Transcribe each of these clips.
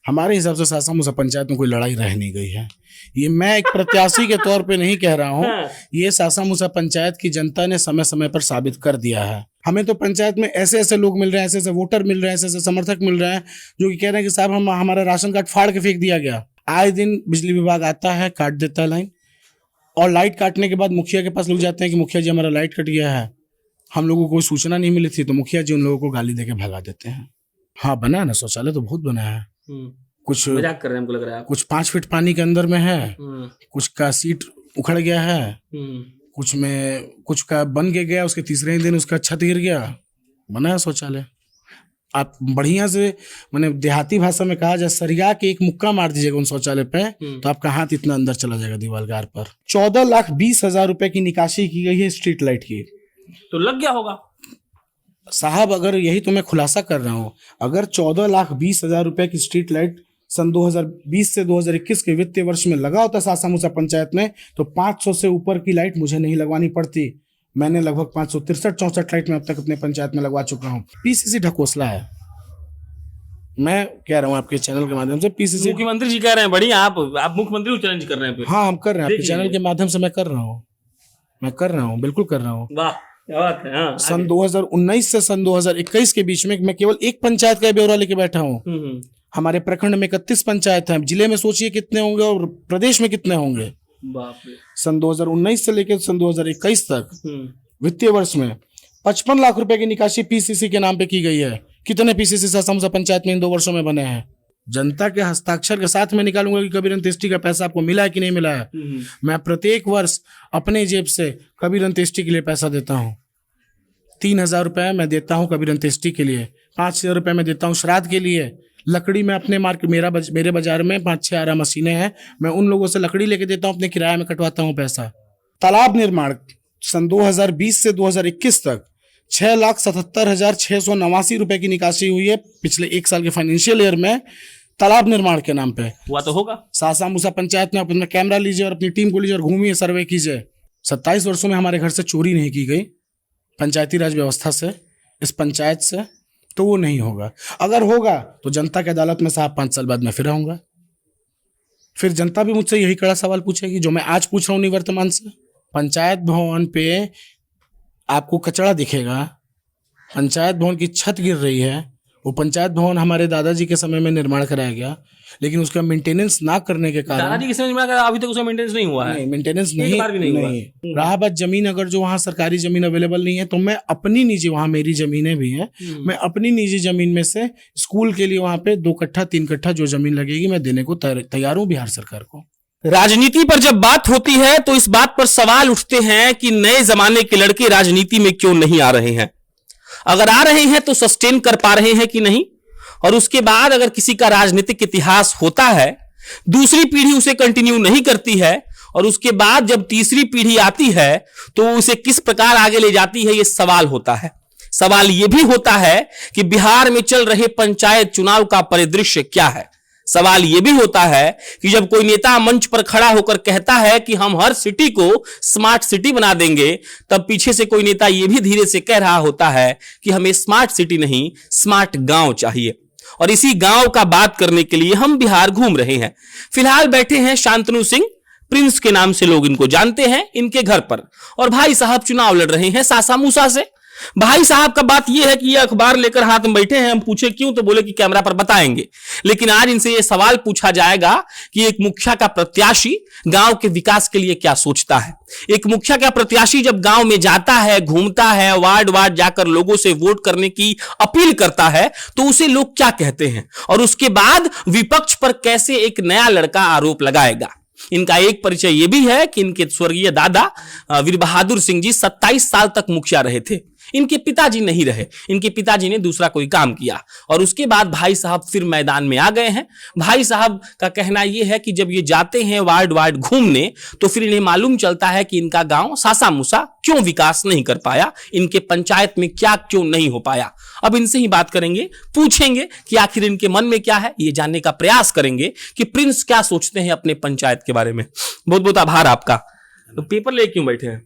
हमारे हिसाब से सासा मूसा पंचायत में कोई लड़ाई रह नहीं गई है। ये मैं एक प्रत्याशी के तौर पे नहीं कह रहा हूँ, ये सासा मूसा पंचायत की जनता ने समय समय पर साबित कर दिया है। हमें तो पंचायत में ऐसे ऐसे लोग मिल रहे हैं, ऐसे ऐसे वोटर मिल रहे हैं, ऐसे ऐसे समर्थक मिल रहे हैं जो कि कह रहे हैं कि साहब हमारा राशन कार्ड फाड़ के फेंक दिया गया। आए दिन बिजली विभाग आता है, काट देता है लाइन, और लाइट काटने के बाद मुखिया के पास लोग जाते हैं कि मुखिया जी हमारा लाइट कट गया है, हम लोगों को कोई सूचना नहीं मिली थी, तो मुखिया जी उन लोगों को गाली देके भगा देते हैं। हाँ बना है ना, शौचालय तो बहुत बना है। कुछ मजाक कर रहे हैं, हमको लग रहा है कुछ 5 फीट पानी के अंदर में है, कुछ का सीट उखड़ गया है, कुछ का बन के गया, उसके तीसरे ही दिन उसका छत गिर गया। बना है शौचालय। आप बढ़िया से मैंने देहाती भाषा में कहा जाए, सरिया के एक मुक्का मार दीजिएगा उन शौचालय पे, तो आपका हाथ इतना अंदर चला जाएगा दीवार पर। 14,20,000 रुपए की निकासी की गई है स्ट्रीट लाइट की। तो लग गया होगा साहब, अगर यही तो मैं खुलासा कर रहा हूँ, अगर 14,20,000 रुपए की स्ट्रीट लाइट सन 2020 से 2021 के वित्तीय वर्ष में लगा होता सासा मूसा पंचायत में, तो 500 से ऊपर की लाइट मुझे नहीं लगवानी पड़ती। मैंने लगभग 563-64 लाइट में अब तक अपने पंचायत में लगवा चुका हूँ। पीसीसी ढकोसला है, मैं कह रहा हूँ आपके चैनल के माध्यम से। पीसीसी मुख्यमंत्री जी कह रहे हैं बढ़िया, आप मुख्यमंत्री को चैलेंज कर रहे हैं। हाँ हम कर रहे हैं, आपके चैनल के माध्यम से मैं कर रहा हूँ, बिल्कुल कर रहा हूँ। वाह क्या बात है। हाँ, सन 2019 से सन 2021 के बीच में मैं केवल एक पंचायत का ब्यौरा लेके बैठा हूँ। हमारे प्रखंड में 31 पंचायत हैं, जिले में सोचिए कितने होंगे और प्रदेश में कितने होंगे। बाप रे। सन 2019 से लेकर सन 2021 तक वित्तीय वर्ष में 55 लाख रुपए की निकासी पीसीसी के नाम पे की गई है। कितने पीसीसी सासा मूसा पंचायत में इन 2 वर्षों में बने हैं? जनता के हस्ताक्षर के साथ में निकालूंगा कि कबीर अंत्येष्टि का पैसा आपको मिला है कि नहीं मिला है। मैं प्रत्येक वर्ष अपने जेब से कबीर अंत्येष्टि के लिए पैसा देता हूँ। 3,000 रुपए मैं देता हूँ कबीर अंत्येष्टि के लिए, 5,000 रुपए मैं देता हूँ श्राद्ध के लिए। लकड़ी में अपने मार्केट मेरे बाजार में 5-6 आरा मशीनें हैं, मैं उन लोगों से लकड़ी लेके देता हूँ, अपने किराए में कटवाता हूँ पैसा। तालाब निर्माण सन 2020 से 2021 तक 6,77,689 रुपए की निकासी हुई है पिछले 1 साल के फाइनेंशियल ईयर में, तालाब निर्माण के नाम पे। हुआ तो होगा। सासा मूसा पंचायत में अपना कैमरा लीजिए और अपनी टीम को लीजिए और घूमिए, सर्वे कीजिए। 27 वर्षों में हमारे घर से चोरी नहीं की गई पंचायती राज व्यवस्था से, इस पंचायत से, तो वो नहीं होगा। अगर होगा तो जनता की अदालत में साहब 5 साल बाद मैं फिर आऊंगा, फिर जनता भी मुझसे यही कड़ा सवाल पूछेगी जो मैं आज पूछ रहा हूँ निवर्तमान से। पंचायत भवन पे आपको कचरा दिखेगा, पंचायत भवन की छत गिर रही है। वो पंचायत भवन हमारे दादाजी के समय में निर्माण कराया गया, लेकिन उसका मेंटेनेंस ना करने के कारण दादाजी के समय निर्माण करा, अभी तक उसका मेंटेनेंस नहीं हुआ है। नहीं, मेंटेनेंस नहीं रहा। बात जमीन, अगर जो वहाँ सरकारी जमीन अवेलेबल नहीं है तो मैं अपनी निजी, वहाँ मेरी जमीनें भी हैं, मैं अपनी निजी जमीन में से स्कूल के लिए वहाँ पे 2 कट्ठा 3 कट्ठा जो जमीन लगेगी मैं देने को तैयार हूँ बिहार सरकार को। राजनीति पर जब बात होती है तो इस बात पर सवाल उठते हैं कि नए जमाने के लड़के राजनीति में क्यों नहीं आ रहे हैं। अगर आ रहे हैं तो सस्टेन कर पा रहे हैं कि नहीं, और उसके बाद अगर किसी का राजनीतिक इतिहास होता है, दूसरी पीढ़ी उसे कंटिन्यू नहीं करती है, और उसके बाद जब तीसरी पीढ़ी आती है तो उसे किस प्रकार आगे ले जाती है, यह सवाल होता है। सवाल यह भी होता है कि बिहार में चल रहे पंचायत चुनाव का परिदृश्य क्या है। सवाल यह भी होता है कि जब कोई नेता मंच पर खड़ा होकर कहता है कि हम हर सिटी को स्मार्ट सिटी बना देंगे, तब पीछे से कोई नेता यह भी धीरे से कह रहा होता है कि हमें स्मार्ट सिटी नहीं, स्मार्ट गांव चाहिए। और इसी गांव का बात करने के लिए हम बिहार घूम रहे हैं। फिलहाल बैठे हैं शांतनु सिंह, प्रिंस के नाम से लोग इनको जानते हैं, इनके घर पर, और भाई साहब चुनाव लड़ रहे हैं सासा मूसा से। भाई साहब का बात यह है कि ये अखबार लेकर हाथ में बैठे हैं। हम पूछे क्यों, तो बोले कि कैमरा पर बताएंगे। लेकिन आज इनसे यह सवाल पूछा जाएगा कि एक मुखिया का प्रत्याशी गांव के विकास के लिए क्या सोचता है। एक मुखिया का प्रत्याशी जब गांव में जाता है, घूमता है, वार्ड वार्ड जाकर लोगों से वोट करने की अपील करता है, तो उसे लोग क्या कहते हैं, और उसके बाद विपक्ष पर कैसे एक नया लड़का आरोप लगाएगा। इनका एक परिचय यह भी है कि इनके स्वर्गीय दादा वीर बहादुर सिंह जी 27 साल तक मुखिया रहे थे। इनके पिताजी नहीं रहे, इनके पिताजी ने दूसरा कोई काम किया, और उसके बाद भाई साहब फिर मैदान में आ गए हैं। भाई साहब का कहना यह है कि जब ये जाते हैं वार्ड वार्ड घूमने, तो फिर इन्हें मालूम चलता है कि इनका गांव सासा मूसा क्यों विकास नहीं कर पाया, इनके पंचायत में क्या क्यों नहीं हो पाया। अब इनसे ही बात करेंगे, पूछेंगे कि आखिर इनके मन में क्या है, ये जानने का प्रयास करेंगे कि प्रिंस क्या सोचते हैं अपने पंचायत के बारे में। बहुत बहुत आभार आपका। तो पेपर ले क्यों बैठे हैं?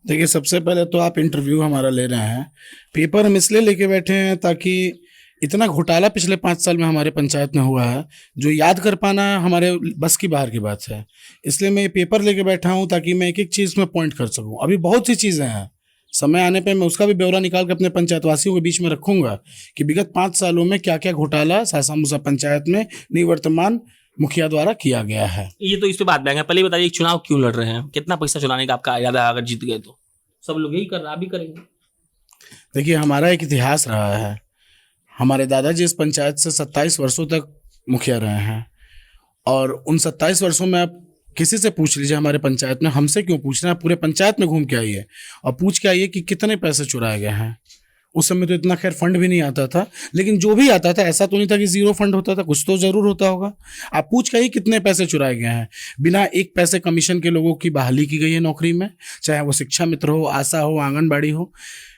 देखिए, सबसे पहले तो आप इंटरव्यू हमारा ले रहे हैं, पेपर हम इसलिए लेके बैठे हैं ताकि इतना घोटाला पिछले 5 साल में हमारे पंचायत में हुआ है, जो याद कर पाना हमारे बस की बाहर की बात है। इसलिए मैं ये पेपर लेके बैठा हूँ ताकि मैं एक एक चीज़ में पॉइंट कर सकूँ। अभी बहुत सी चीज़ें हैं, समय आने पे मैं उसका भी ब्यौरा निकाल के अपने पंचायतवासियों के बीच में रखूंगा कि विगत 5 सालों में क्या क्या घोटाला सासा मूसा पंचायत में निवर्तमान मुखिया द्वारा किया गया है। ये तो इस पे बात बैंक, पहले बताइए चुनाव क्यों लड़ रहे हैं, कितना पैसा चुराने का आपका इरादा है? अगर जीत गए तो सब लोग यही कर रहा, भी करेंगे। देखिए, हमारा एक इतिहास रहा है। हमारे दादाजी इस पंचायत से 27 वर्षों तक मुखिया रहे हैं, और उन 27 वर्षों में आप किसी से पूछ लीजिए हमारे पंचायत में, हमसे क्यों पूछ रहे हैं, पूरे पंचायत में घूम के आइए और पूछ के आइए कि कितने पैसे चुराए गए हैं। उस समय तो इतना खैर फंड भी नहीं आता था, लेकिन जो भी आता था ऐसा तो नहीं था कि जीरो फंड होता था, कुछ तो जरूर होता होगा। आप पूछ के आइए कितने पैसे चुराए गए हैं। बिना एक पैसे कमीशन के लोगों की बहाली की गई है नौकरी में, चाहे वो शिक्षा मित्र हो, आशा हो, आंगनबाड़ी हो।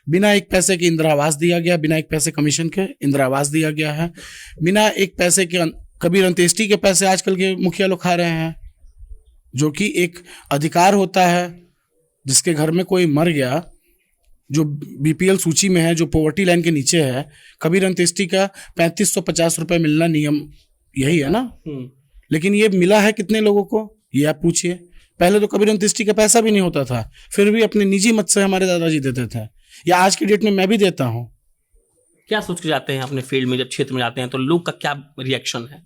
बिना एक पैसे के इंदिरा आवास दिया गया, बिना एक पैसे कमीशन के इंदिरा आवास दिया गया है। बिना एक पैसे के कबीर अंत्येष्टि के पैसे आजकल के मुखिया लोग खा रहे हैं, जो कि एक अधिकार होता है। जिसके घर में कोई मर गया, जो बीपीएल सूची में है, जो पॉवर्टी लाइन के नीचे है, कबीर अंत्येष्टि का 3550 रुपये मिलना नियम यही है ना। लेकिन ये मिला है कितने लोगों को, ये आप पूछिए। पहले तो कबीर अंत्येष्टि का पैसा भी नहीं होता था, फिर भी अपने निजी मत से हमारे दादाजी देते थे, या आज की डेट में मैं भी देता हूँ। क्या सोच के जाते हैं अपने फील्ड में, जब क्षेत्र में जाते हैं तो लोग का क्या रिएक्शन है?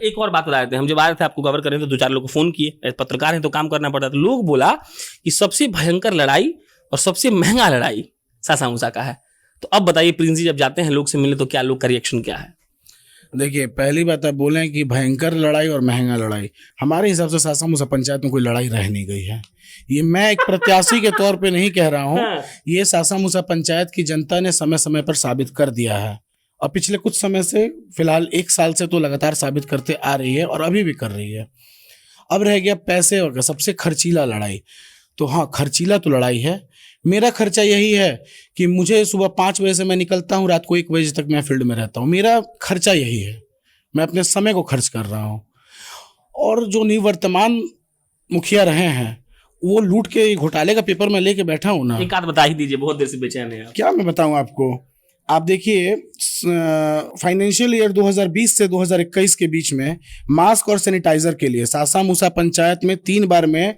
एक और बात बता देते हैं, हम जब आ रहे थे आपको कवर करें तो 2-4 लोग को फोन किए, पत्रकार हैं तो काम करना पड़ता है, तो लोग बोला कि सबसे भयंकर लड़ाई और सबसे महंगा लड़ाई सासा मूसा का है। तो अब बताइए प्रिंस जी, जब जाते हैं लोग से मिले तो क्या लोग का रिएक्शन क्या है? देखिए, पहली बात आप बोलें कि भयंकर लड़ाई और महंगा लड़ाई, हमारे हिसाब से सासा मूसा पंचायत में कोई लड़ाई रह नहीं गई है। ये मैं एक प्रत्याशी के तौर पे नहीं कह रहा हूँ, ये सासा मूसा पंचायत की जनता ने समय समय पर साबित कर दिया है, और पिछले कुछ समय से, फिलहाल 1 साल से तो लगातार साबित करते आ रही है और अभी भी कर रही है। अब रह गया पैसे और सबसे खर्चीला लड़ाई। तो हाँ, खर्चीला तो लड़ाई है। मेरा खर्चा यही है कि मुझे सुबह 5 बजे से मैं निकलता हूँ, रात को 1 बजे तक मैं फील्ड में रहता हूँ। मेरा खर्चा यही है, मैं अपने समय को खर्च कर रहा हूँ। और जो निवर्तमान मुखिया रहे हैं, वो लूट के घोटाले का पेपर मैं लेके बैठा हूँ ना। एक आध बता ही दीजिए, बहुत देर से बेचैन है आप। क्या मैं बताऊँ आपको? आप देखिए, फाइनेंशियल ईयर 2020 से 2021 के बीच में मास्क और सैनिटाइजर के लिए सासा मूसा पंचायत में 3 बार में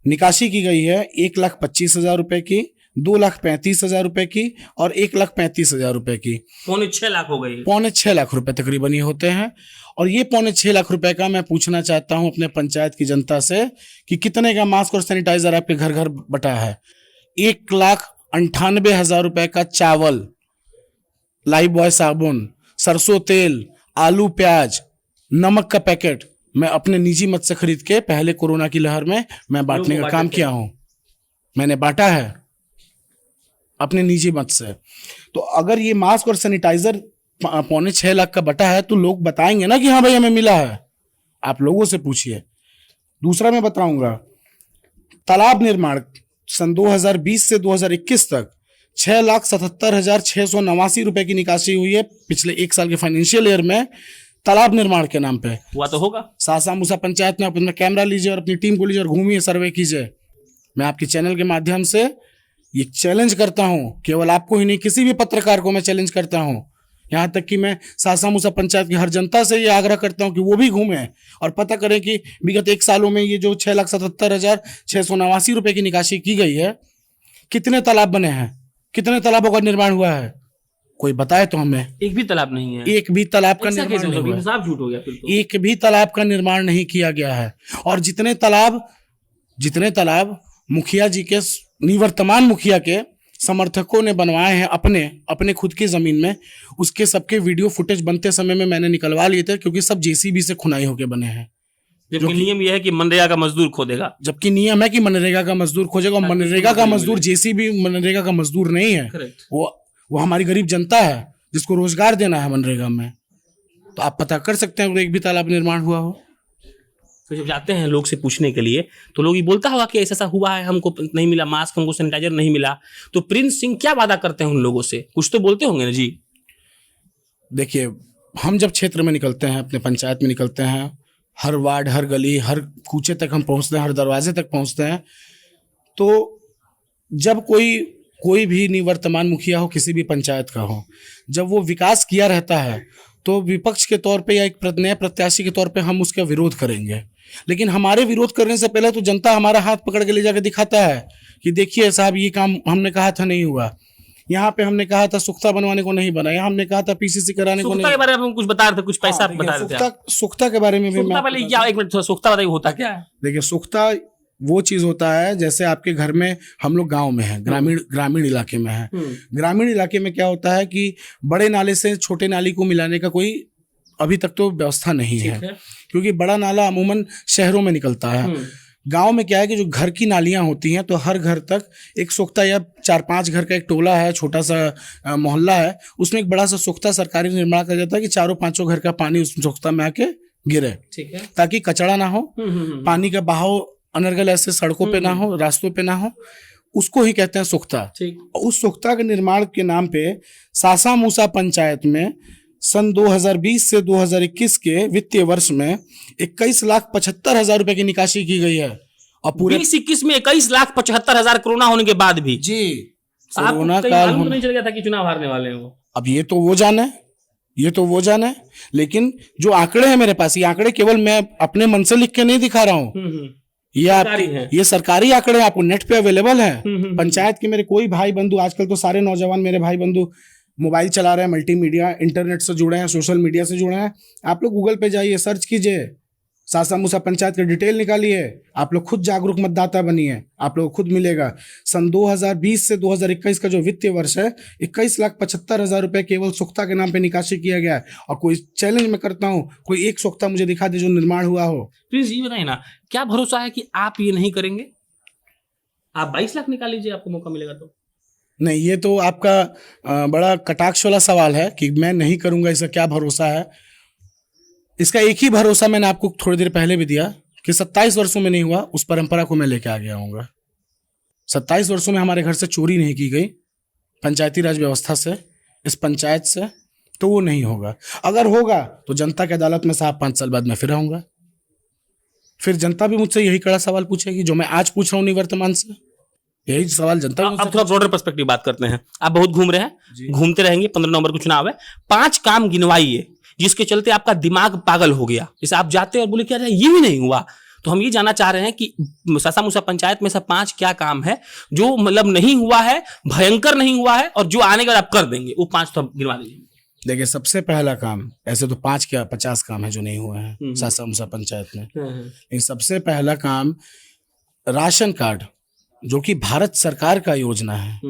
निकासी की गई है। 1,25,000 रुपए की, 2,35,000 रुपए की और 1,35,000 रुपए की। 6.25 लाख हो गई। 6.25 लाख रुपए तकरीबन ये होते हैं। और ये 6.25 लाख रुपए का मैं पूछना चाहता हूं अपने पंचायत की जनता से कि कितने का मास्क और सैनिटाइजर आपके घर घर बटा है। 1,98,000 रुपए का चावल, लाइफ बॉय साबुन, सरसों तेल, आलू प्याज, नमक का पैकेट मैं अपने निजी मत से खरीद के पहले कोरोना की लहर में मैं बांटने का काम किया हूं। मैंने बांटा है अपने निजी मत से। तो अगर ये मास्क और सैनिटाइजर 6.25 लाख का बटा है तो लोग बताएंगे ना कि हाँ भाई हमें मिला है। आप लोगों से पूछिए। दूसरा मैं बताऊंगा, तालाब निर्माण सन 2020 से 2021 तक 6,77,689 रुपए की निकासी हुई है पिछले 1 साल के फाइनेंशियल ईयर में, तालाब निर्माण के नाम पे। हुआ तो होगा। सासा मूसा पंचायत में अपना कैमरा लीजिए और अपनी टीम को लीजिए और घूमिए, सर्वे कीजिए। मैं आपके चैनल के माध्यम से ये चैलेंज करता हूं, केवल आपको ही नहीं, किसी भी पत्रकार को मैं चैलेंज करता हूं। यहाँ तक कि मैं सासा मूसा पंचायत की हर जनता से ये आग्रह करता हूं कि वो भी घूमें और पता करें कि विगत 1 सालों में ये जो 6,77,689 रुपए की निकासी की गई है, कितने तालाब बने हैं, कितने तालाबों का निर्माण हुआ है, कोई बताए तो हमें। एक भी तालाब नहीं है। एक भी तालाब का निर्माण नहीं हुआ। हिसाब झूठ हो गया फिर तो। एक भी तालाब का निर्माण नहीं किया गया है। और जितने तालाब मुखिया जी के, निवर्तमान मुखिया के समर्थकों ने बनवाए हैं अपने खुद की जमीन में, उसके सबके वीडियो फुटेज बनते समय में मैंने निकलवा लिए थे, क्योंकि सब जेसीबी से खुनाई होके बने हैं। जबकि नियम यह है कि मनरेगा का मजदूर खोदेगा। जबकि नियम है कि मनरेगा का मजदूर खोजेगा। मनरेगा का मजदूर जेसीबी मनरेगा का मजदूर नहीं है। वो हमारी गरीब जनता है जिसको रोजगार देना है मनरेगा में। तो आप पता कर सकते हैं एक भी तालाब निर्माण हुआ हो। तो जब जाते हैं लोग से पूछने के लिए तो लोग ये बोलता होगा कि ऐसा हुआ है, हमको नहीं मिला मास्क, हमको सैनिटाइजर नहीं मिला। तो प्रिंस सिंह क्या वादा करते हैं उन लोगों से? कुछ तो बोलते होंगे ना जी। देखिए, हम जब क्षेत्र में निकलते हैं, अपने पंचायत में निकलते हैं, हर वार्ड, हर गली, हर कूचे तक हम पहुंचते हैं, हर दरवाजे तक पहुंचते हैं, तो जब कोई कोई भी निवर्तमान मुखिया हो, किसी भी पंचायत का हो, जब वो विकास किया रहता है तो विपक्ष के तौर पे या एक नए प्रत्याशी के तौर पे हम उसका विरोध करेंगे। लेकिन हमारे विरोध करने से पहले तो जनता हमारा हाथ पकड़ के ले जाकर दिखाता है कि देखिए साहब, ये काम हमने कहा था नहीं हुआ, यहाँ पे हमने कहा था सुख्ता बनवाने को नहीं बना, यहाँ हमने कहा था पीसीसी कराने को नहीं। सुख्ता के बारे में हम कुछ बता रहे थे, कुछ पैसा बता रहे थे। सुख्ता के बारे में भी सुख्ता पहले क्या, एक मिनट, सुख्ता बताइए होता क्या है? देखिए, सुख्ता वो चीज होता है जैसे आपके घर में, हम लोग गांव में हैं, ग्रामीण इलाके में हैं। ग्रामीण इलाके में क्या होता है कि बड़े नाले से छोटे नाली को मिलाने का कोई अभी तक तो व्यवस्था नहीं है, क्योंकि बड़ा नाला अमूमन शहरों में निकलता है। गांव में क्या है कि जो घर की नालियां होती हैं तो हर घर तक एक सोख्ता या 4-5 घर का एक टोला है, छोटा सा मोहल्ला है, उसमें एक बड़ा सा सोख्ता सरकारी निर्माण किया जाता है कि 4-5 घर का पानी उस सोख्ता में आके गिरे, ठीक है, ताकि कचरा ना हो, पानी का बहाव अनर्गल ऐसे सड़कों पे ना हो, रास्तों पे ना हो। उसको ही कहते हैं सुख्ता। उस सुख्ता के निर्माण के नाम पे सासा मूसा पंचायत में सन 2020 से 2021 के वित्तीय वर्ष में 21,75,000 रुपए की निकासी की गई है। और पूरे 2021 में 21,75,000 कोरोना होने के बाद भी जी, कोरोना काल नहीं चल गया था कि चुनाव हारने वाले हैं वो। अब ये तो वो जाने, लेकिन जो आंकड़े हैं मेरे पास, ये आंकड़े केवल मैं अपने मन से लिख के नहीं दिखा रहा हूँ, ये सरकारी आंकड़े आपको नेट पे अवेलेबल है। पंचायत के मेरे कोई भाई बंधु, आजकल तो सारे नौजवान मेरे भाई बंधु मोबाइल चला रहे हैं, मल्टीमीडिया इंटरनेट से जुड़े हैं, सोशल मीडिया से जुड़े हैं। आप लोग गूगल पे जाइए, सर्च कीजिए, सासा मूसा पंचायत की डिटेल निकालिए, आप लोग खुद जागरूक मतदाता बनिए, आप लोग खुद मिलेगा। सन 2020 से 2021 का जो वित्तीय वर्ष है, 21,75,000 रुपए केवल सुख्ता के नाम पे निकासी किया गया है। और कोई चैलेंज मैं करता हूँ, कोई एक सुख्ता मुझे दिखा दे जो निर्माण हुआ हो। प्लीज ये बताइए ना, क्या भरोसा है कि आप ये नहीं करेंगे? आप 22 लाख निकाल लीजिए, आपको मौका मिलेगा तो। नहीं, ये तो आपका बड़ा कटाक्ष वाला सवाल है कि मैं नहीं करूंगा, इसका क्या भरोसा है। इसका एक ही भरोसा मैंने आपको थोड़ी देर पहले भी दिया कि 27 वर्षों में नहीं हुआ, उस परंपरा को मैं लेके आ गया हूँगा। 27 वर्षों में हमारे घर से चोरी नहीं की गई पंचायती राज व्यवस्था से, इस पंचायत से, तो वो नहीं होगा। अगर होगा तो जनता की अदालत में साहब 5 साल बाद मैं फिर आऊँगा, फिर जनता भी मुझसे यही कड़ा सवाल पूछेगी जो मैं आज पूछ रहा हूँ निवर्तमान से, यही सवाल जनता। अब थोड़ा ब्रॉडर पर्सपेक्टिव बात करते हैं। आप बहुत घूम रहे हैं, घूमते रहेंगे, 15 नवंबर को चुनाव है, 5 काम गिनवाइए जिसके चलते आपका दिमाग पागल हो गया। जैसे आप जाते और बोले क्या ये भी नहीं हुआ, तो हम ये जानना चाह रहे हैं कि सासा मूसा पंचायत में से 5 क्या काम है जो मतलब नहीं हुआ है, भयंकर नहीं हुआ है, और जो आने के बाद आप कर देंगे, वो 5 तो गिनवा लीजिए। देखिए, सबसे पहला काम, ऐसे तो 5 क्या 50 काम है जो नहीं हुए हैं सासा मूसा पंचायत में, लेकिन सबसे पहला काम राशन कार्ड, जो कि भारत सरकार का योजना है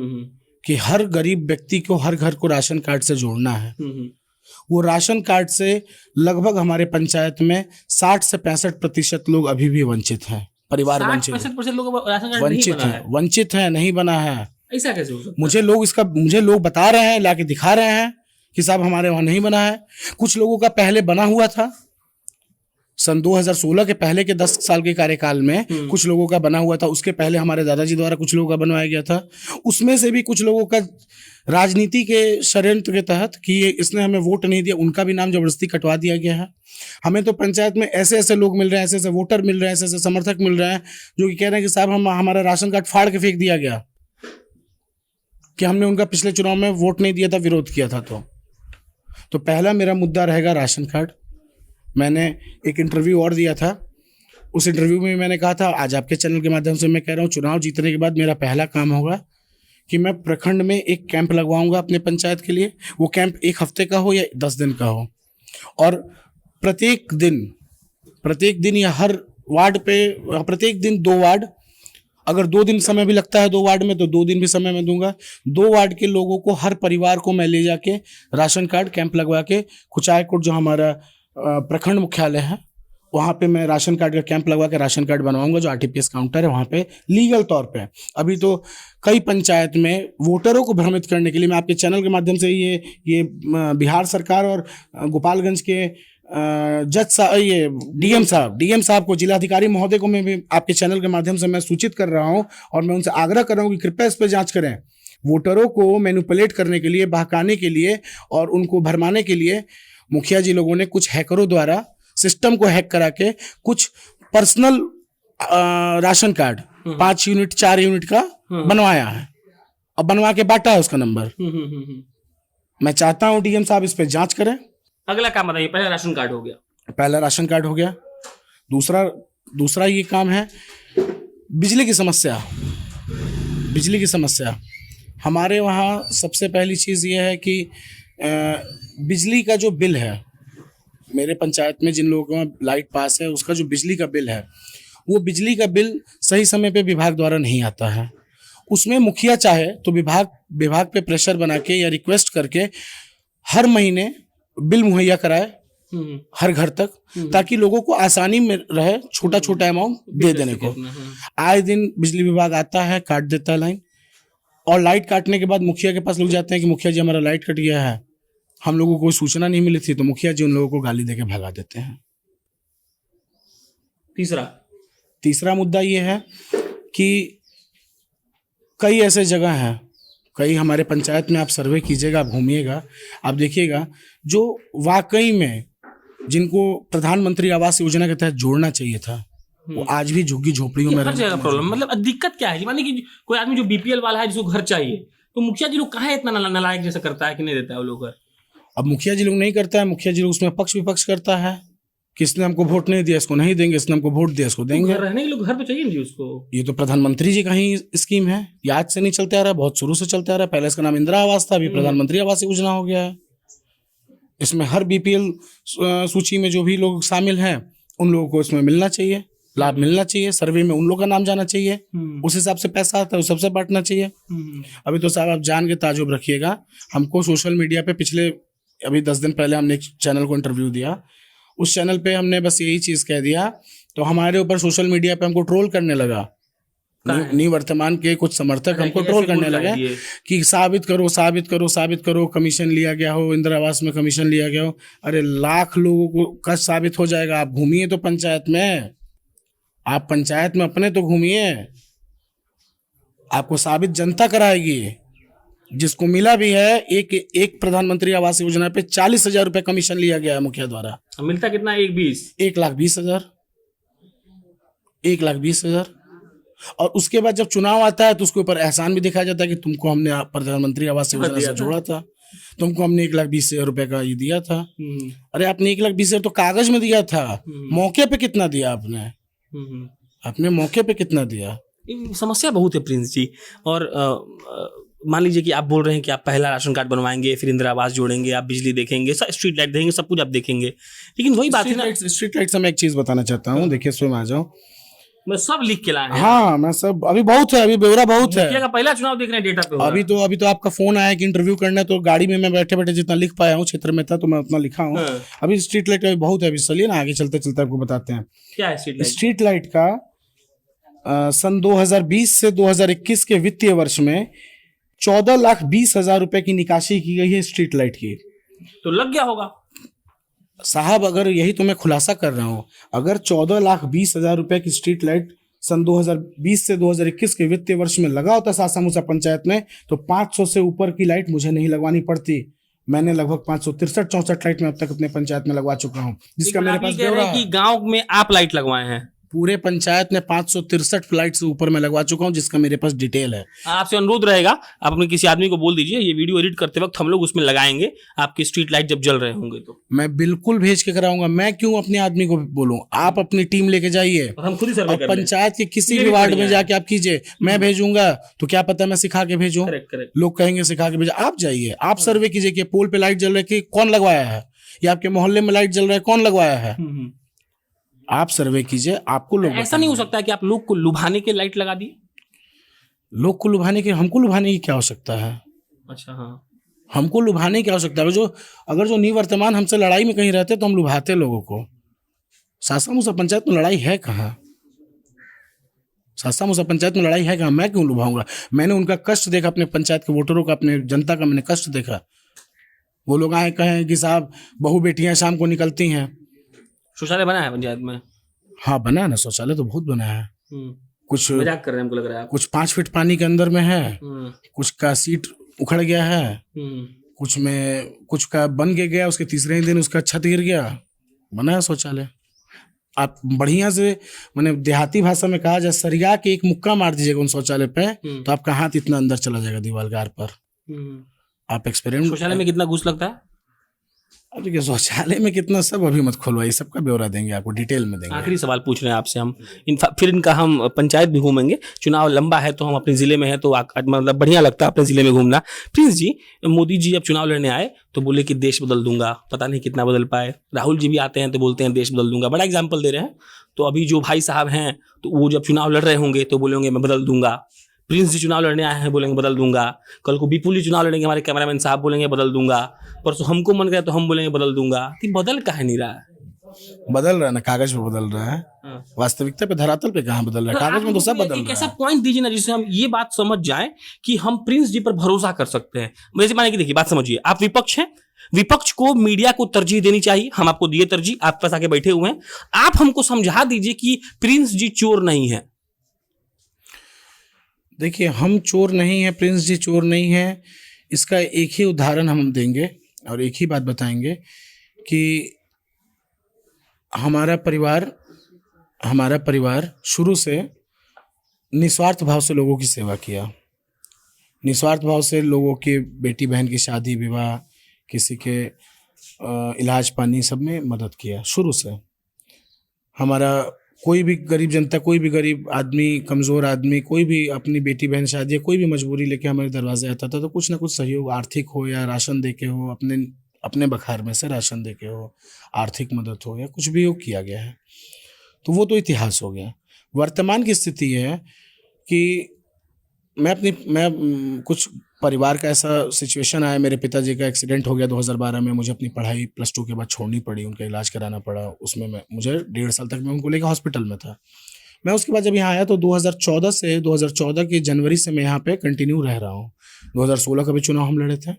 कि हर गरीब व्यक्ति को हर घर को राशन कार्ड से जोड़ना है। वो राशन कार्ड से लगभग हमारे पंचायत में 60 से 65% लोग अभी भी वंचित हैं, परिवार वंचित हैं, वंचित हैं, नहीं बना है। ऐसा कैसे हो सकता है? मुझे लोग बता रहे हैं, लाके दिखा रहे हैं कि साहब हमारे वहां नहीं बना है। कुछ लोगों का पहले बना हुआ था, सन 2016 के पहले के 10 साल के कार्यकाल में कुछ लोगों का बना हुआ था, उसके पहले हमारे दादाजी द्वारा कुछ लोगों का बनवाया गया था। उसमें से भी कुछ लोगों का राजनीति के षड्यंत्र के तहत कि इसने हमें वोट नहीं दिया, उनका भी नाम जबरदस्ती कटवा दिया गया है। हमें तो पंचायत में ऐसे ऐसे लोग मिल रहे हैं, ऐसे ऐसे वोटर मिल रहे हैं, ऐसे ऐसे समर्थक मिल रहे हैं जो कि कह रहे हैं कि साहब हमारा राशन कार्ड फाड़ के फेंक दिया गया कि हमने उनका पिछले चुनाव में वोट नहीं दिया था, विरोध किया था। तो पहला मेरा मुद्दा रहेगा राशन कार्ड। मैंने एक इंटरव्यू और दिया था, उस इंटरव्यू में मैंने कहा था, आज आपके चैनल के माध्यम से मैं कह रहा हूँ, चुनाव जीतने के बाद मेरा पहला काम होगा कि मैं प्रखंड में एक कैंप लगवाऊंगा अपने पंचायत के लिए। वो कैंप 1 हफ्ते का हो या 10 दिन का हो, और प्रत्येक दिन या हर वार्ड पे प्रत्येक दिन 2 वार्ड, अगर 2 दिन समय भी लगता है 2 वार्ड में तो 2 दिन भी समय मैं दूंगा। 2 वार्ड के लोगों को, हर परिवार को मैं ले जाके राशन कार्ड कैंप लगवा के कुचायकोट जो हमारा प्रखंड मुख्यालय है, वहाँ पे मैं राशन कार्ड का कैंप लगवा के राशन कार्ड बनवाऊंगा। जो RTPS काउंटर है वहाँ पे लीगल तौर पे, अभी तो कई पंचायत में वोटरों को भ्रमित करने के लिए मैं आपके चैनल के माध्यम से ये बिहार सरकार और गोपालगंज के जज साहब, ये डीएम साहब को, जिलाधिकारी महोदय को मैं भी आपके चैनल के माध्यम से मैं सूचित कर रहा हूँ, और मैं उनसे आग्रह कर रहा हूँ कि कृपया इस पर जाँच करें। वोटरों को मैनिपुलेट करने के लिए, बहकाने के लिए और उनको भरमाने के लिए मुखिया जी लोगों ने कुछ हैकरों द्वारा सिस्टम को हैक करा के कुछ personal ration card 5 unit 4 unit का बनवाया है। अब बनवा के बांटा है उसका नंबर। मैं चाहता हूं डीएम साहब इस पे जांच करें। अगला काम बताइए। पहला राशन कार्ड हो गया, पहला राशन कार्ड हो गया। दूसरा ये काम है बिजली की समस्या। बिजली की समस्या हमारे वहाँ सबसे पहली चीज़ ये है कि बिजली का जो बिल है, मेरे पंचायत में जिन लोगों का लाइट पास है उसका जो बिजली का बिल है, वो बिजली का बिल सही समय पे विभाग द्वारा नहीं आता है। उसमें मुखिया चाहे तो विभाग पे प्रेशर बना के या रिक्वेस्ट करके हर महीने बिल मुहैया कराए हर घर तक, ताकि लोगों को आसानी में रहे छोटा छोटा अमाउंट दे देने को। आए दिन बिजली विभाग आता है, काट देता है लाइन, और लाइट काटने के बाद मुखिया के पास लोग जाते हैं कि मुखिया जी हमारा लाइट कट गया है, हम लोगों को कोई सूचना नहीं मिली थी, तो मुखिया जी उन लोगों को गाली देके भगा देते हैं। तीसरा मुद्दा ये है कि कई ऐसे जगह हैं, कई हमारे पंचायत में आप सर्वे कीजिएगा, आप घूमिएगा, आप देखिएगा जो वाकई में जिनको प्रधानमंत्री आवास योजना के तहत जोड़ना चाहिए था, वो आज भी झुग्गी झोपड़ियों में हर जगह प्रॉब्लम। मतलब दिक्कत क्या है? माने कि कोई आदमी जो बीपीएल वाला है जिसको घर चाहिए, तो मुखिया जी लोग कहाँ इतना नालायक जैसा करता है कि नहीं देता है वो लोग घर। अब मुखिया जी लोग नहीं करता है, मुखिया जी लोग उसमें पक्ष विपक्ष करता है, किसने हमको वोट नहीं दिया इसको नहीं देंगे, इसने हमको वोट दिया इसको देंगे। रहने के लिए घर तो चाहिए नहीं उसको। ये तो प्रधानमंत्री जी का ही स्कीम है, ये आज से नहीं चलते आ रहा है, बहुत शुरू से चलते आ रहा है। पहले इसका नाम इंदिरा आवास था, अभी प्रधानमंत्री आवास योजना हो गया है। इसमें हर बीपीएल सूची में जो भी लोग शामिल हैं उन लोगों को इसमें मिलना चाहिए, लाभ मिलना चाहिए, सर्वे में उन लोगों का नाम जाना चाहिए, उस हिसाब से पैसा आता है उस सबसे बांटना चाहिए। अभी तो साहब आप जान के ताजुब रखिएगा, हमको सोशल मीडिया पे अभी 10 दिन पहले हमने एक चैनल को इंटरव्यू दिया, उस चैनल पे हमने बस यही चीज़ कह दिया, तो हमारे ऊपर सोशल मीडिया पे हमको ट्रोल करने लगा। निवर्तमान के कुछ समर्थक हमको ट्रोल करने लगे कि साबित करो कमीशन लिया गया हो, इंदिरा आवास में कमीशन लिया गया हो। अरे लाख लोगों को का साबित हो जाएगा, आप घूमिए तो पंचायत में, आप पंचायत में अपने तो घूमिए, आपको साबित जनता कराएगी। जिसको मिला भी है, एक प्रधानमंत्री आवास योजना पे 40,000 रुपए कमीशन लिया गया है मुखिया द्वारा। मिलता कितना? 1,20,000। 1,20,000। और उसके बाद जब चुनाव आता है तो उसके ऊपर एहसान भी दिखाया जाता है कि तुमको हमने प्रधानमंत्री आवास योजना से जोड़ा था, तुमको हमने 1,20,000 रुपए का ये दिया था। अरे आपने 1,20,000 तो कागज में दिया था, मौके पे कितना दिया आपने मौके पे कितना दिया? समस्या बहुत है प्रिंस जी। और मान लीजिए कि आप बोल रहे हैं कि आप पहला राशन कार्ड बनवाएंगे, फिर इंदिरा आवास जोड़ेंगे, आप बिजली देखेंगे, स्ट्रीट लाइट देखेंगे, सब कुछ आप देखेंगे, लेकिन वही बात है ना। स्ट्रीट लाइट से मैं एक चीज बताना चाहता हूँ, देखिए इसमें आ जाओ, मैं सब लिख के लाया। हाँ मैं सब, अभी बहुत है, अभी ब्यौरा बहुत है। का पहला चुनाव देख रहे हैं डेटा पे। अभी तो आपका फोन आया कि इंटरव्यू करना है, तो गाड़ी में मैं बैठे बैठे जितना लिख पाया हूँ, क्षेत्र में था तो मैं उतना लिखा हूँ। अभी स्ट्रीट लाइट अभी बहुत है, अभी चलिए ना आगे चलते चलते आपको बताते हैं क्या है स्ट्रीट लाइट का। सन 2020 से 2021 के वित्तीय वर्ष में 14,20,000 रुपए की निकासी की गई है स्ट्रीट लाइट की। तो लग गया होगा साहब, अगर यही तो मैं खुलासा कर रहा हूं, अगर 14,20,000 रुपए की स्ट्रीट लाइट सन 2020 से 2021 के वित्तीय वर्ष में लगा होता सासामुसा पंचायत में, तो 500 से ऊपर की लाइट मुझे नहीं लगवानी पड़ती। मैंने लगभग 563-64 लाइट में अब तक अपने पंचायत में लगवा चुका हूं, जिसका मेरे पास ब्यौरा है। गांव में आप लाइट लगवाए हैं? पूरे पंचायत में 563 फ्लाइट से ऊपर मैं लगवा चुका हूं, जिसका मेरे पास डिटेल है। आपसे अनुरोध रहेगा, आप अपने किसी आदमी को बोल दीजिए, ये वीडियो एडिट करते वक्त हम लोग उसमें लगाएंगे आपकी स्ट्रीट लाइट जब जल रहे होंगे तो। मैं बिल्कुल भेज के कराऊंगा, मैं क्यों अपने आदमी को बोलूं? आप अपनी टीम लेके जाइए, हम खुद ही सर्वे कर लें। पंचायत के किसी भी वार्ड में जाके आप कीजिए, मैं भेजूंगा तो क्या पता मैं सिखा के भेजूं, लोग कहेंगे सिखा के भेजा। आप जाइए, आप सर्वे कीजिए कि पोल पे लाइट जल रही है, कौन लगवाया है, या आपके मोहल्ले में लाइट जल रहा है, कौन लगवाया है। आप सर्वे कीजिए, आपको लोग। ऐसा नहीं हो सकता कि आप लोग को लुभाने के लाइट लगा दिए? लोग को लुभाने के, हमको लुभाने की क्या आवश्यकता है? अच्छा हाँ, हमको लुभाने की आवश्यकता है? अगर जो निवर्तमान हमसे लड़ाई में कहीं रहते तो हम लुभाते लोगों को। सासामुसा पंचायत में लड़ाई है कहाँ? सासामुसा पंचायत में लड़ाई है कहाँ? मैं क्यों लुभाऊंगा? मैंने उनका कष्ट देखा, अपने पंचायत के वोटरों का, अपने जनता का मैंने कष्ट देखा। वो लोग आए कहें कि साहब बहू बेटियां शाम को निकलती हैं। शौचालय बना है पंचायत में? हाँ बना है ना, शौचालय तो बहुत बना है। कुछ मजाक कर रहे हैं, हमको लग रहा है। कुछ 5 फीट पानी के अंदर में है, कुछ का सीट उखड़ गया है, कुछ का बन के गया, उसके तीसरे ही दिन उसका छत गिर गया। बना है शौचालय। आप बढ़िया से मैंने देहाती भाषा में कहा जाए, सरिया के एक मुक्का मार दीजिएगा उन शौचालय पे, तो आपका हाथ इतना अंदर चला जाएगा दीवार गार पर। आप एक्सपेरिमेंट। शौचालय में कितना घूस लगता है? अब देखिए शौचालय में कितना, सब अभी मत खोलवाइए, सबका ब्यौरा देंगे आपको, डिटेल में देंगे। आखिरी सवाल पूछ रहे हैं आपसे हम, फिर इनका हम पंचायत भी घूमेंगे। चुनाव लंबा है तो हम अपने जिले में है तो मतलब बढ़िया लगता है अपने जिले में घूमना। प्रिंस जी, मोदी जी जब चुनाव लड़ने आए तो बोले कि देश बदल दूंगा, पता नहीं कितना बदल पाए। राहुल जी भी आते हैं तो बोलते हैं देश बदल दूंगा, बड़ा एग्जाम्पल दे रहे हैं। तो अभी जो भाई साहब हैं तो वो जब चुनाव लड़ रहे होंगे तो बोलेंगे मैं बदल दूंगा। प्रिंस जी चुनाव लड़ने आए हैं बोलेंगे बदल दूंगा। कल को विपुल जी चुनाव लड़ेंगे, हमारे कैमरामैन साहब बोलेंगे बदल दूंगा। परसों हमको मन गया तो हम बोलेंगे बदल दूंगा। तो बदल काहे नहीं रहा है? बदल रहा है ना, कागज पे बदल रहा है, वास्तविकता पे धरातल पे कहाँ बदल रहा है? कागज में तो सब बदल एक रहा ऐसा है। पॉइंट दीजिए ना जिससे हम ये बात समझ जाएं कि हम प्रिंस जी पर भरोसा कर सकते हैं। जैसे माने कि देखिए बात समझिए, आप विपक्ष हैं, विपक्ष को मीडिया को तरजीह देनी चाहिए, हम आपको दिए तरजीह, आप पास आके बैठे हुए हैं। आप हमको समझा दीजिए कि प्रिंस जी चोर नहीं है। देखिए हम चोर नहीं है, प्रिंस जी चोर नहीं है, इसका एक ही उदाहरण हम देंगे और एक ही बात बताएंगे कि हमारा परिवार शुरू से निस्वार्थ भाव से लोगों की सेवा किया, निस्वार्थ भाव से लोगों की बेटी बहन की शादी विवाह, किसी के इलाज पानी, सब में मदद किया शुरू से। हमारा कोई भी गरीब जनता, कोई भी गरीब आदमी, कमज़ोर आदमी, कोई भी अपनी बेटी बहन शादी, कोई भी मजबूरी लेके हमारे दरवाजे आता था तो कुछ ना कुछ सहयोग, आर्थिक हो या राशन दे के हो, अपने बखार में से राशन दे के हो, आर्थिक मदद हो या कुछ भी हो, किया गया है। तो वो तो इतिहास हो गया। वर्तमान की स्थिति है कि मैं कुछ परिवार का ऐसा सिचुएशन आया, मेरे पिताजी का एक्सीडेंट हो गया 2012 में, मुझे अपनी पढ़ाई +2 के बाद छोड़नी पड़ी, उनका इलाज कराना पड़ा। उसमें मुझे 1.5 साल तक मैं उनको लेकर हॉस्पिटल में था। मैं उसके बाद जब यहाँ आया तो 2014 के जनवरी से मैं यहाँ पे कंटिन्यू रह रहा हूँ। 2016 का भी चुनाव हम लड़े थे,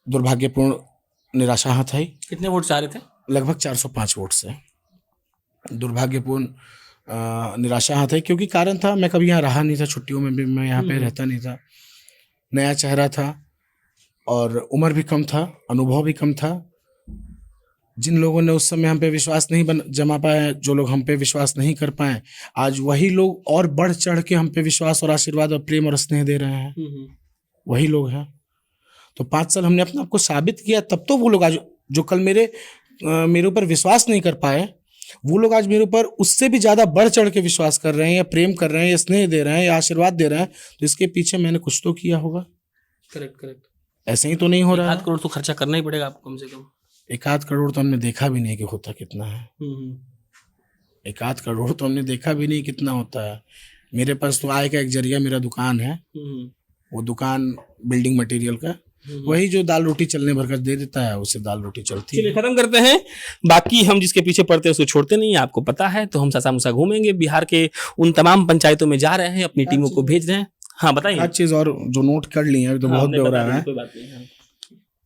दुर्भाग्यपूर्ण निराशा हाथ आई। कितने वोट चाह रहे थे? लगभग 405 वोट से दुर्भाग्यपूर्ण निराशा हाथ आई, क्योंकि कारण था मैं कभी यहाँ रहा नहीं था, छुट्टियों में भी मैं यहाँ पे रहता नहीं था, नया चेहरा था और उम्र भी कम था, अनुभव भी कम था। जिन लोगों ने उस समय हम पे विश्वास नहीं जमा पाए, जो लोग हम पे विश्वास नहीं कर पाए, आज वही लोग और बढ़ चढ़ के हम पे विश्वास और आशीर्वाद और प्रेम और स्नेह दे रहे हैं, वही लोग हैं। तो 5 साल हमने अपने आप को साबित किया, तब तो वो लोग आज जो कल मेरे ऊपर विश्वास नहीं कर पाए, वो लोग आज मेरे ऊपर उससे भी ज्यादा बढ़ चढ़ के विश्वास कर रहे हैं, या प्रेम कर रहे हैं, या स्नेह दे रहे हैं, या आशीर्वाद दे रहे हैं। तो इसके पीछे मैंने कुछ तो किया होगा। करेक्ट। ऐसे ही तो नहीं हो रहा है। 1 करोड़ तो खर्चा करना ही पड़ेगा आपको कम से कम। 1 करोड़ तो हमने देखा भी नहीं कि होता कितना है। 1 करोड़ तो हमने देखा भी नहीं कितना होता है। मेरे पास तो आय का एक जरिया मेरा दुकान है, वो दुकान बिल्डिंग मटेरियल का, वही जो दाल रोटी चलने भर कर दे देता है, उससे दाल रोटी चलती है। चलिए खत्म करते हैं, बाकी हम जिसके पीछे पड़ते हैं उसको छोड़ते नहीं, आपको पता है। तो हम सासा मुसा घूमेंगे, बिहार के उन तमाम पंचायतों में जा रहे हैं, अपनी टीमों को भेज रहे हैं। हाँ बताइए। हर चीज और जो नोट कर ली है तो बहुत ब्यौरा है।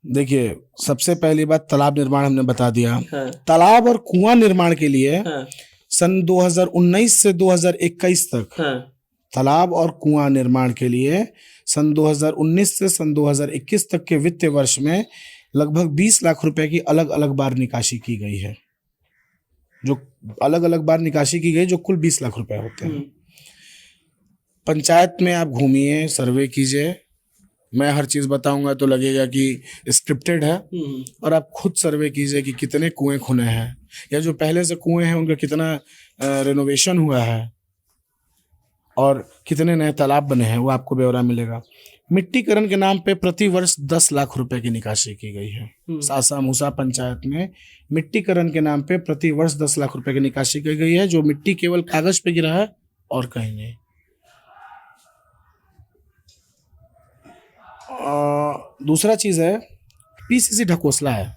देखिए सबसे पहली बात, तालाब निर्माण हमने बता दिया। तालाब और कुआं निर्माण के लिए सन 2019 से 2021 तक, तालाब और कुआं निर्माण के लिए सन 2019 से सन 2021 तक के वित्तीय वर्ष में लगभग 20 लाख रुपए की अलग अलग बार निकासी की गई है। जो अलग अलग बार निकासी की गई, जो कुल 20 लाख रुपए होते हैं। पंचायत में आप घूमिए, सर्वे कीजिए, मैं हर चीज बताऊंगा तो लगेगा कि स्क्रिप्टेड है, और आप खुद सर्वे कीजिए कि कितने कुएं खुने हैं, या जो पहले से कुएं हैं उनका कितना रेनोवेशन हुआ है, और कितने नए तालाब बने हैं, वो आपको ब्यौरा मिलेगा। मिट्टीकरण के नाम पे प्रति वर्ष 10 लाख रुपए की निकासी की गई है। सासा मूसा पंचायत में मिट्टीकरण के नाम पे प्रति वर्ष 10 लाख रुपए की निकासी की गई है, जो मिट्टी केवल कागज पे गिरा है और कहीं नहीं। दूसरा चीज है, पीसीसी ढकोसला है।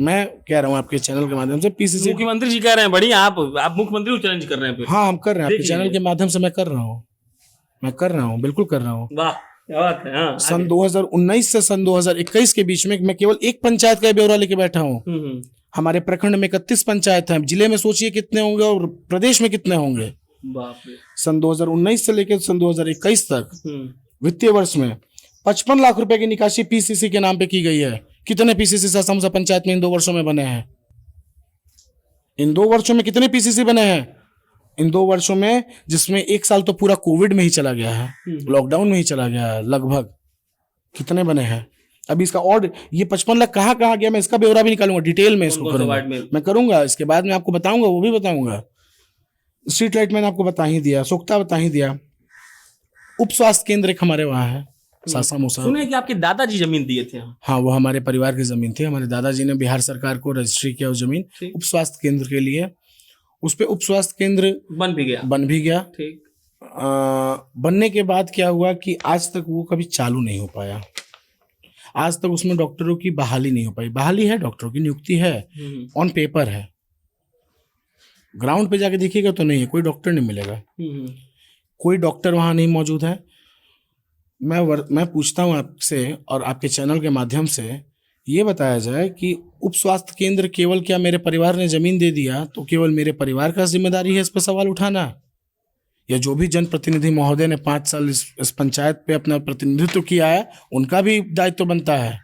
मैं कह रहा हूँ आपके चैनल के माध्यम से, पीसीसी मुख्यमंत्री जी कह रहे हैं बढ़िया, आप मुख्यमंत्री को चैलेंज कर रहे हैं। हाँ हम कर रहे हैं, आपके चैनल के माध्यम से मैं कर रहा हूँ, बिल्कुल कर रहा हूँ। वाह क्या बात है। हाँ, सन 2019 से सन 2021 के बीच में मैं केवल एक पंचायत का ब्यौरा लेके बैठा हूँ। हमारे प्रखंड में 31 पंचायत हैं, जिले में सोचिए कितने होंगे और प्रदेश में कितने होंगे। सन 2019 से लेकर सन 2021 तक वित्तीय वर्ष में 55 लाख रुपए की निकासी पीसीसी के नाम पे की गई है। कितने पीसीसी सासा पंचायत में इन 2 वर्षों में बने हैं? इन 2 वर्षों में कितने पीसीसी बने हैं? इन 2 वर्षों में, जिसमें 1 साल तो पूरा कोविड में ही चला गया है, लॉकडाउन में ही चला गया है लगभग, कितने बने हैं? अभी इसका और ये 55 लाख कहाँ कहाँ गया, मैं इसका ब्यौरा भी निकालूंगा, डिटेल में इसको करूंगा, मैं करूंगा, इसके बाद में आपको बताऊंगा, वो भी बताऊंगा। स्ट्रीट लाइट मैंने आपको बता ही दिया, सोख्ता बता ही दिया। उप स्वास्थ्य केंद्र एक हमारे वहाँ है सासा मूसा। सुने कि आपके दादाजी जमीन दिए थे। हाँ, वो हमारे परिवार की जमीन थी। हमारे दादाजी ने बिहार सरकार को रजिस्ट्री किया उस जमीन उप स्वास्थ्य केंद्र के लिए। उस पे उप स्वास्थ्य केंद्र बन भी गया। ठीक। बनने के बाद क्या हुआ कि आज तक वो कभी चालू नहीं हो पाया। आज तक उसमें डॉक्टरों की बहाली नहीं हो पाई। बहाली है, डॉक्टरों की नियुक्ति है, ऑन पेपर है, ग्राउंड पे जाके देखिएगा तो नहीं है, कोई डॉक्टर नहीं मिलेगा, कोई डॉक्टर वहां नहीं मौजूद है। मैं पूछता हूं आपसे और आपके चैनल के माध्यम से ये बताया जाए कि उप स्वास्थ्य केंद्र केवल क्या मेरे परिवार ने जमीन दे दिया तो केवल मेरे परिवार का जिम्मेदारी है इस पर सवाल उठाना, या जो भी जनप्रतिनिधि महोदय ने 5 साल इस पंचायत पे अपना प्रतिनिधित्व किया है उनका भी दायित्व बनता है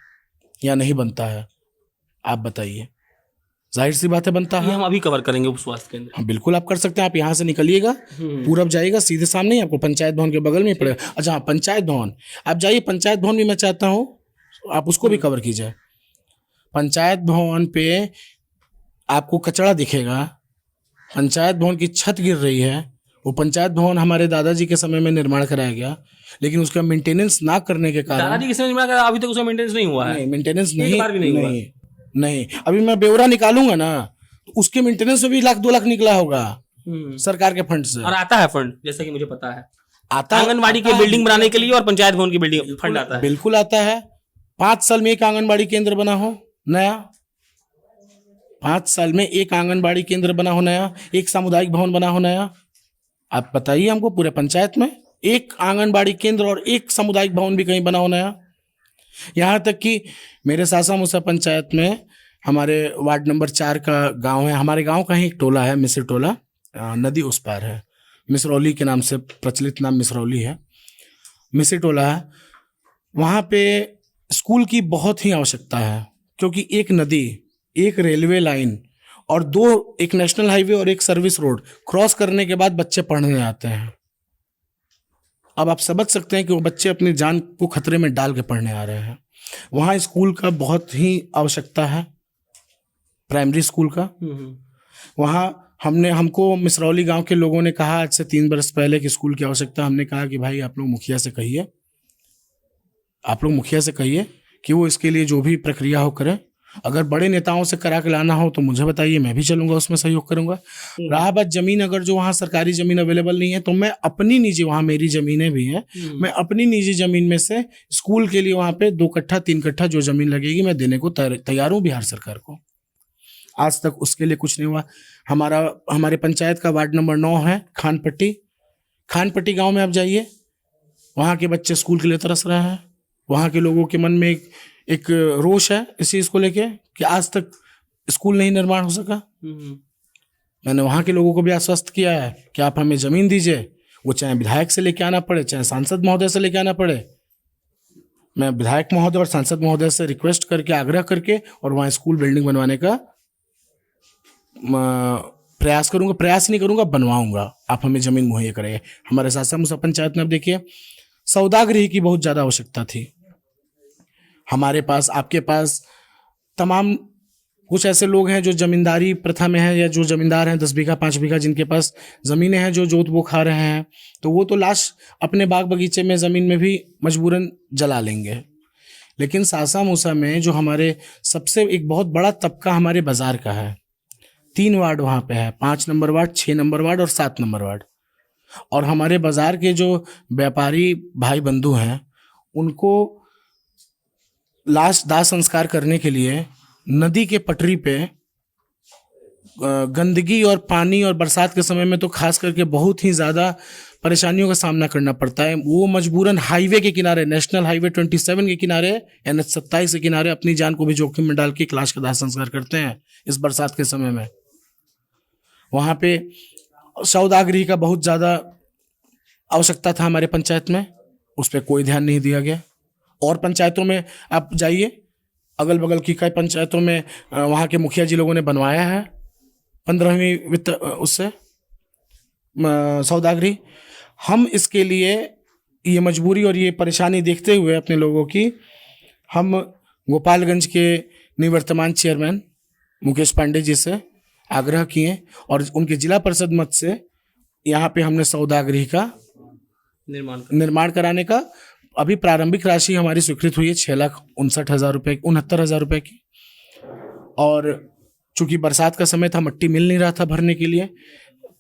या नहीं बनता है? आप बताइए। जाहिर सी बात है बनता है। हम अभी कवर करेंगे उप स्वास्थ्य केंद्र। हाँ बिल्कुल आप कर सकते हैं। आप यहाँ से निकलिएगा, पूरब जाइएगा, सीधे सामने ही आपको पंचायत भवन के बगल में ही पड़ेगा। अच्छा हाँ, पंचायत भवन आप जाइए, पंचायत भवन भी मैं चाहता हूँ आप उसको भी कवर कीजिए। पंचायत भवन पे आपको कचरा दिखेगा, पंचायत भवन की छत गिर रही है। वो पंचायत भवन हमारे दादाजी के समय में निर्माण कराया गया, लेकिन उसका मेंटेनेंस ना करने के कारण दादाजी के समय निर्माण करा, अभी तक उसका मेंटेनेंस नहीं हुआ है। मेंटेनेंस नहीं, अभी मैं ब्यौरा निकालूंगा ना, तो उसके मेंटेनेंस में भी 1-2 लाख निकला होगा सरकार के फंड से। और आता है फंड, जैसा कि मुझे पता है, आता आंगनबाड़ी की बिल्डिंग बनाने के लिए और पंचायत भवन की बिल्डिंग फंड आता है। बिल्कुल आता है। 5 साल में एक आंगनबाड़ी केंद्र बना हो नया, 5 साल में एक आंगनबाड़ी केंद्र बना हो नया, एक सामुदायिक भवन बना हो नया। आप बताइए हमको, पूरे पंचायत में एक आंगनबाड़ी केंद्र और एक सामुदायिक भवन भी कहीं बना हो नया। यहाँ तक कि मेरे सासा मूसा पंचायत में हमारे वार्ड नंबर 4 का गांव है, हमारे गांव का ही एक टोला है, मिस्र टोला, नदी उस पार है, मिसरौली के नाम से प्रचलित नाम मिसरौली है, मिस्र टोला है। वहाँ पे स्कूल की बहुत ही आवश्यकता है, क्योंकि एक नदी, एक रेलवे लाइन और 2 एक नेशनल हाईवे और एक सर्विस रोड क्रॉस करने के बाद बच्चे पढ़ने आते हैं। अब आप समझ सकते हैं कि वो बच्चे अपनी जान को खतरे में डाल के पढ़ने आ रहे हैं। वहाँ स्कूल का बहुत ही आवश्यकता है, प्राइमरी स्कूल का। वहाँ हमको मिसरौली गांव के लोगों ने कहा आज से 3 बरस पहले कि स्कूल की आवश्यकता। हमने कहा कि भाई आप लोग मुखिया से कहिए कि वो इसके लिए जो भी प्रक्रिया हो करे। अगर बड़े नेताओं से करा के लाना हो तो मुझे बताइए, मैं भी चलूंगा, उसमें सहयोग करूंगा। रहा बात जमीन, अगर जो वहाँ सरकारी जमीन अवेलेबल नहीं है तो मैं अपनी निजी, वहाँ मेरी जमीनें भी हैं, मैं अपनी निजी जमीन में से स्कूल के लिए वहाँ पे 2 कट्ठा 3 कट्ठा जो जमीन लगेगी मैं देने को तैयार हूँ बिहार सरकार को। आज तक उसके लिए कुछ नहीं हुआ। हमारे पंचायत का वार्ड नंबर 9 है खानपट्टी गाँव में आप जाइए, वहाँ के बच्चे स्कूल के लिए तरस रहे हैं। वहाँ के लोगों के मन में एक रोष है इस चीज को लेके कि आज तक स्कूल नहीं निर्माण हो सका। मैंने वहाँ के लोगों को भी आश्वस्त किया है कि आप हमें जमीन दीजिए, वो चाहे विधायक से लेके आना पड़े, चाहे सांसद महोदय से लेके आना पड़े। मैं विधायक महोदय और सांसद महोदय से रिक्वेस्ट करके, आग्रह करके और वहाँ स्कूल बिल्डिंग बनवाने का प्रयास करूंगा। प्रयास नहीं करूंगा, बनवाऊंगा। आप हमें जमीन मुहैया करेंगे। हमारे सासा मूसा पंचायत में अब देखिए सौदागृह की बहुत ज्यादा आवश्यकता थी। हमारे पास, आपके पास तमाम कुछ ऐसे लोग हैं जो जमींदारी प्रथा में हैं या जो जमींदार हैं 10 बीघा 5 बीघा, जिनके पास ज़मीनें हैं, जो जोत वो खा रहे हैं, तो वो तो लाश अपने बाग बगीचे में ज़मीन में भी मजबूरन जला लेंगे। लेकिन सासा मूसा में जो हमारे सबसे एक बहुत बड़ा तबका हमारे बाजार का है, 3 वार्ड वहाँ पे है, 5 नंबर वार्ड, 6 नंबर वार्ड और 7 नंबर वार्ड। और हमारे बाजार के जो व्यापारी भाई बंधु हैं उनको लाश दाह संस्कार करने के लिए नदी के पटरी पे गंदगी और पानी और बरसात के समय में तो खास करके बहुत ही ज़्यादा परेशानियों का सामना करना पड़ता है। वो मजबूरन हाईवे के किनारे, नेशनल हाईवे 27 के किनारे, NH 27 के किनारे अपनी जान को भी जोखिम में डाल के लाश का दाह संस्कार करते हैं इस बरसात के समय में। वहाँ पे सौदागृह का बहुत ज़्यादा आवश्यकता था हमारे पंचायत में, उस पर कोई ध्यान नहीं दिया गया। और पंचायतों में आप जाइए, अगल बगल की कई पंचायतों में वहाँ के मुखिया जी लोगों ने बनवाया है, 15वीं वित्त उससे सौदागरी। हम इसके लिए ये मजबूरी और ये परेशानी देखते हुए अपने लोगों की, हम गोपालगंज के निवर्तमान चेयरमैन मुकेश पांडे जी से आग्रह किए और उनके जिला परिषद मत से यहाँ पे हमने सौदागृह का निर्माण कराने का अभी प्रारंभिक राशि हमारी स्वीकृत हुई है 6,59,000 रुपये, 69,000 रुपये की। और चूंकि बरसात का समय था, मट्टी मिल नहीं रहा था भरने के लिए,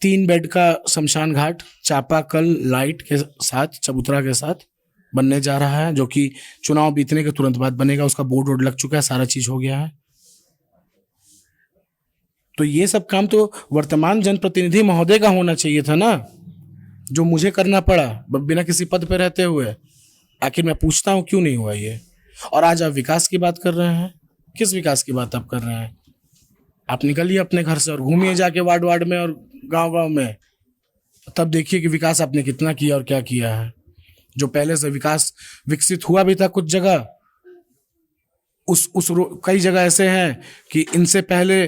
3 बेड का शमशान घाट चापाकल लाइट के साथ, चबूतरा के साथ बनने जा रहा है, जो कि चुनाव बीतने के तुरंत बाद बनेगा। उसका बोर्ड वोर्ड लग चुका है, सारा चीज हो गया है। तो ये सब काम तो वर्तमान जनप्रतिनिधि महोदय का होना चाहिए था ना, जो मुझे करना पड़ा बिना किसी पद पे रहते हुए। आखिर मैं पूछता हूँ क्यों नहीं हुआ ये। और आज आप विकास की बात कर रहे हैं, किस विकास की बात आप कर रहे हैं? आप निकलिए अपने घर से और घूमिए जाके वार्ड वार्ड में और गांव गांव में, तब देखिए कि विकास आपने कितना किया और क्या किया है। जो पहले से विकास विकसित हुआ भी था कुछ जगह, कई जगह ऐसे हैं कि इनसे पहले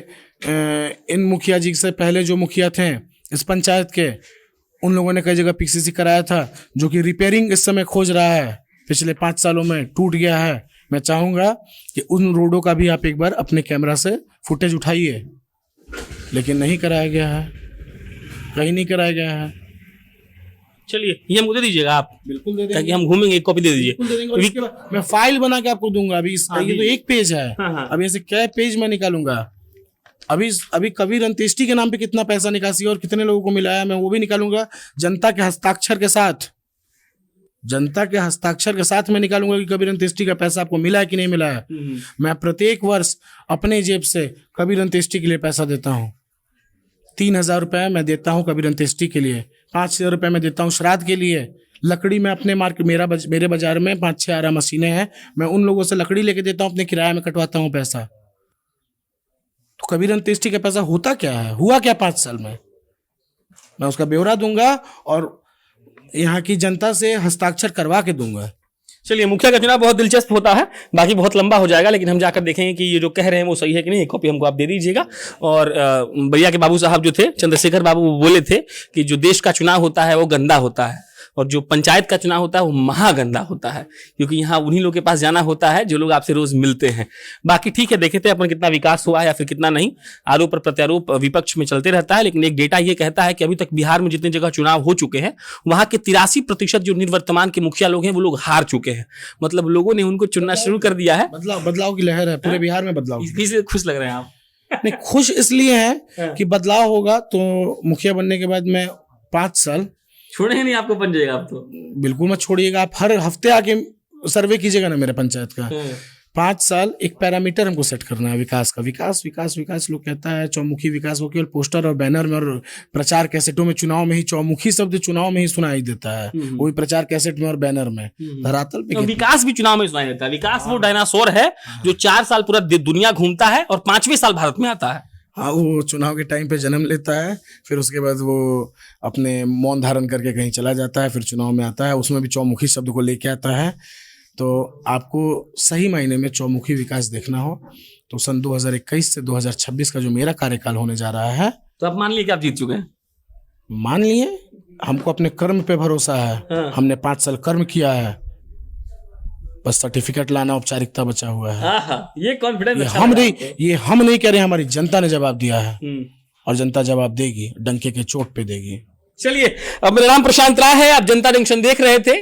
इन मुखिया जी से पहले जो मुखिया थे इस पंचायत के, उन लोगों ने कई जगह पीसीसी कराया था, जो कि रिपेयरिंग इस समय खोज रहा है, पिछले 5 सालों में टूट गया है। मैं चाहूँगा कि उन रोडों का भी आप एक बार अपने कैमरा से फुटेज उठाइए, लेकिन नहीं कराया गया है, कहीं नहीं कराया गया है। चलिए ये हमको दे दीजिएगा आप, बिल्कुल दे देंगे, ताकि हम घूमेंगे, एक कॉपी दे दीजिए। बिल्कुल दे देंगे। और इसके बाद मैं फाइल बना के आपको दूंगा। अभी ये तो एक पेज है, अभी ऐसे क्या पेज मैं निकालूंगा। अभी कबीर अंत्येष्टि के नाम पे कितना पैसा निकासी और कितने लोगों को मिला है, मैं वो भी निकालूंगा। जनता के हस्ताक्षर के साथ मैं निकालूंगा कि कबीर अंत्येष्टि का पैसा आपको मिला है कि नहीं मिला है। मैं प्रत्येक वर्ष अपने जेब से कबीर अंत्येष्टि के लिए पैसा देता हूँ। 3,000 रुपये मैं देता हूँ कबीर अंत्येष्टि के लिए, 5,000 रुपये मैं देता हूँ श्राद्ध के लिए। लकड़ी में अपने मेरे बाजार में 5-6 आरा मशीनें हैं, मैं उन लोगों से लकड़ी लेके देता हूँ, अपने किराए में कटवाता हूँ पैसा। तो कबीर अंत्येष्टि का पैसा होता क्या है, हुआ क्या 5 साल में, मैं उसका ब्यौरा दूंगा और यहाँ की जनता से हस्ताक्षर करवा के दूंगा। चलिए, मुखिया का चुनाव बहुत दिलचस्प होता है, बाकी बहुत लंबा हो जाएगा, लेकिन हम जाकर देखेंगे कि ये जो कह रहे हैं वो सही है कि नहीं। एक कॉपी हमको आप दे दीजिएगा। और भैया के बाबू साहब जो थे, चंद्रशेखर बाबू, वो बोले थे कि जो देश का चुनाव होता है वो गंदा होता है, और जो पंचायत का चुनाव होता है वो महागंदा होता है, क्योंकि यहाँ उन्हीं लोग के पास जाना होता है जो लोग आपसे रोज मिलते हैं। बाकी ठीक है, देखे थे अपन कितना विकास हुआ है या फिर कितना नहीं। आरोप और प्रत्यारोप विपक्ष में चलते रहता है, लेकिन एक डेटा ये कहता है कि अभी तक बिहार में जितने जगह चुनाव हो चुके हैं, वहां के 83% जो निवर्तमान के मुखिया लोग हैं वो लोग हार चुके हैं। मतलब लोगों ने उनको चुनना शुरू कर दिया है। बदलाव की लहर है पूरे बिहार में। बदलाव इसलिए खुश लग रहे हैं आप? नहीं, खुश इसलिए है कि बदलाव होगा। तो मुखिया बनने के बाद मैं 5 साल छोड़ेंगे नहीं आपको, बन जाएगा आप तो। बिल्कुल मत छोड़िएगा, आप हर हफ्ते आके सर्वे कीजिएगा ना मेरे पंचायत का। 5 साल एक पैरामीटर हमको सेट करना है विकास का। विकास लोग कहता है चौमुखी विकास, वो केवल पोस्टर और बैनर में और प्रचार कैसेटों में, चुनाव में ही चौमुखी शब्द चुनाव में ही सुनाई देता है, वो भी प्रचार कैसेट में और बैनर में। धरातल पे विकास भी चुनाव में सुनाई देता है। विकास वो डायनासोर है जो 4 साल पूरा दुनिया घूमता है और 5वें साल भारत में आता है। हाँ, वो चुनाव के टाइम पे जन्म लेता है, फिर उसके बाद वो अपने मौन धारण करके कहीं चला जाता है, फिर चुनाव में आता है, उसमें भी चौमुखी शब्द को लेके आता है। तो आपको सही मायने में चौमुखी विकास देखना हो तो सन 2021 से 2026 का जो मेरा कार्यकाल होने जा रहा है, तो आप मान लिए कि आप जीत चुके हैं? मान लिए, हमको अपने कर्म पे भरोसा है। हमने 5 साल कर्म किया है, बस सर्टिफिकेट लाना औपचारिकता बचा हुआ है। ये कॉन्फिडेंस ये हम नहीं कह रहे, हमारी जनता ने जवाब दिया है और जनता जवाब देगी, डंके के चोट पे देगी। चलिए, अब मेरा नाम प्रशांत राय है, आप जनता जंक्शन देख रहे थे।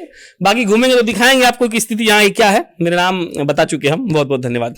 बाकी घूमेंगे तो दिखाएंगे आपको कि स्थिति यहाँ क्या है। मेरा नाम बता चुके हम। बहुत बहुत धन्यवाद।